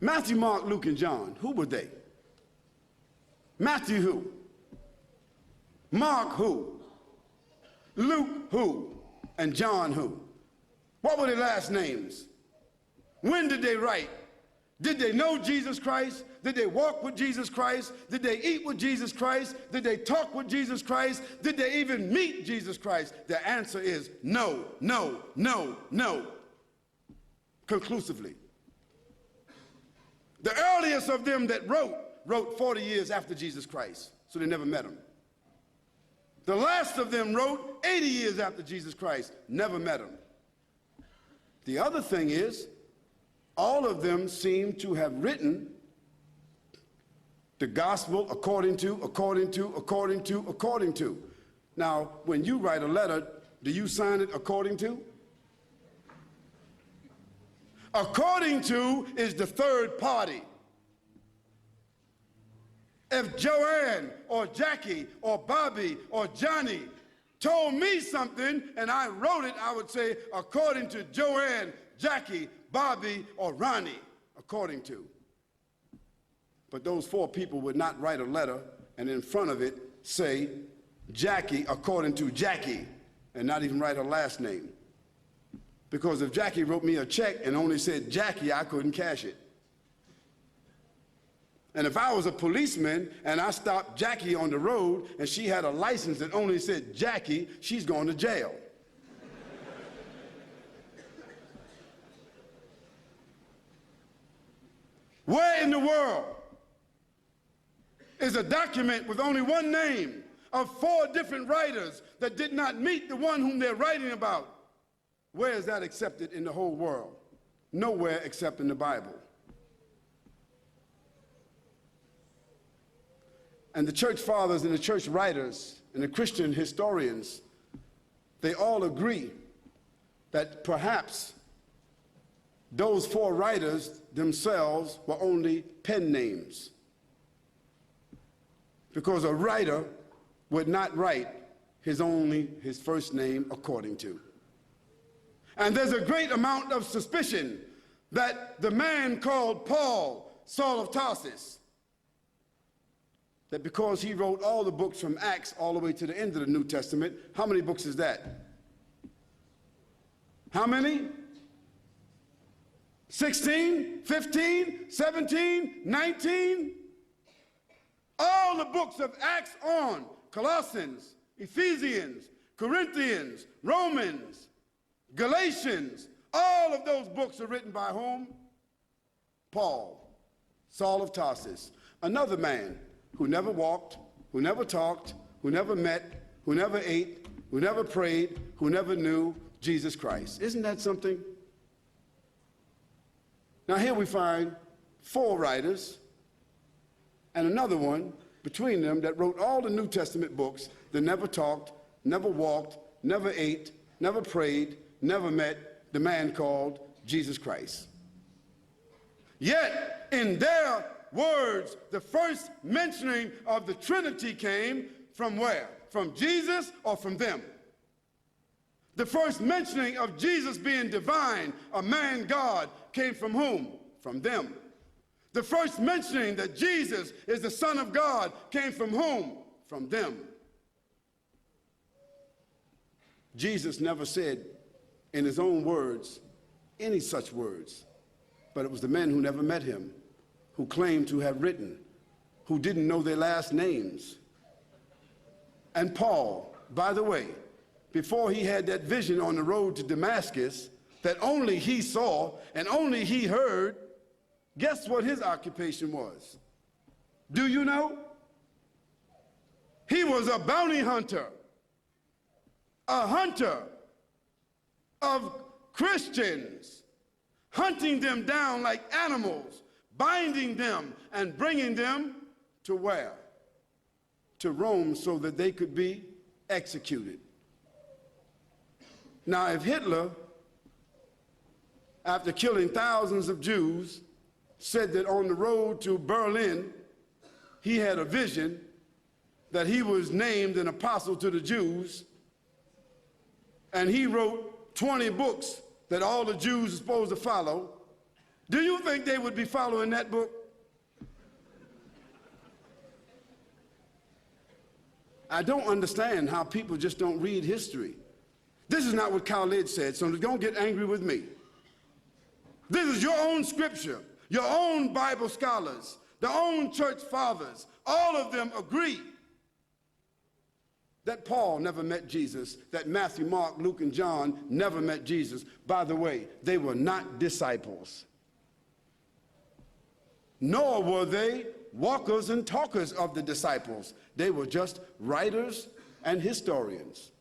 Matthew, Mark, Luke, and John, who were they? Matthew who? Mark who? Luke who? And John who? What were their last names? When did they write? Did they know Jesus Christ? Did they walk with Jesus Christ? Did they eat with Jesus Christ? Did they talk with Jesus Christ? Did they even meet Jesus Christ? The answer is no, no, no, no. Conclusively. The earliest of them that wrote 40 years after Jesus Christ, so they never met him. The last of them wrote 80 years after Jesus Christ, never met him. The other thing is, all of them seem to have written the gospel according to. Now, when you write a letter, do you sign it according to? According to is the third party. If Joanne or Jackie or Bobby or Johnny told me something and I wrote it, I would say according to Joanne, Jackie, Bobby, or Ronnie, according to. But those four people would not write a letter and in front of it say Jackie according to Jackie and not even write her last name. Because if Jackie wrote me a check and only said Jackie, I couldn't cash it. And if I was a policeman and I stopped Jackie on the road and she had a license that only said Jackie, she's going to jail. Where in the world is a document with only one name of four different writers that did not meet the one whom they're writing about? Where is that accepted in the whole world? Nowhere except in the Bible. And the church fathers and the church writers and the Christian historians, they all agree that perhaps those four writers themselves were only pen names. Because a writer would not write his first name according to. And there's a great amount of suspicion that the man called Paul, Saul of Tarsus, that because he wrote all the books from Acts all the way to the end of the New Testament, how many books is that? How many? 16, 15, 17, 19? All the books of Acts on, Colossians, Ephesians, Corinthians, Romans, Galatians, all of those books are written by whom? Paul, Saul of Tarsus, another man who never walked, who never talked, who never met, who never ate, who never prayed, who never knew Jesus Christ. Isn't that something? Now here we find four writers and another one between them that wrote all the New Testament books that never talked, never walked, never ate, never prayed, never met the man called Jesus Christ. Yet in their words, the first mentioning of the Trinity came from where? From Jesus or from them? The first mentioning of Jesus being divine, a man God, came from whom? From them. The first mentioning that Jesus is the Son of God came from whom? From them. Jesus never said in his own words any such words, but it was the men who never met him, who claimed to have written, who didn't know their last names. And Paul, by the way, before he had that vision on the road to Damascus that only he saw and only he heard, guess what his occupation was? Do you know? He was a bounty hunter, a hunter of Christians, hunting them down like animals, binding them and bringing them to where? To Rome so that they could be executed. Now, if Hitler, after killing thousands of Jews, said that on the road to Berlin, he had a vision that he was named an apostle to the Jews, and he wrote 20 books that all the Jews are supposed to follow, Do you think they would be following that book? I don't understand how people just don't read history. This is not what Khalid said, so don't get angry with me. This is your own scripture, your own Bible scholars, their own church fathers. All of them agree that Paul never met Jesus, that Matthew, Mark, Luke, and John never met Jesus. By the way, they were not disciples. Nor were they walkers and talkers of the disciples. They were just writers and historians.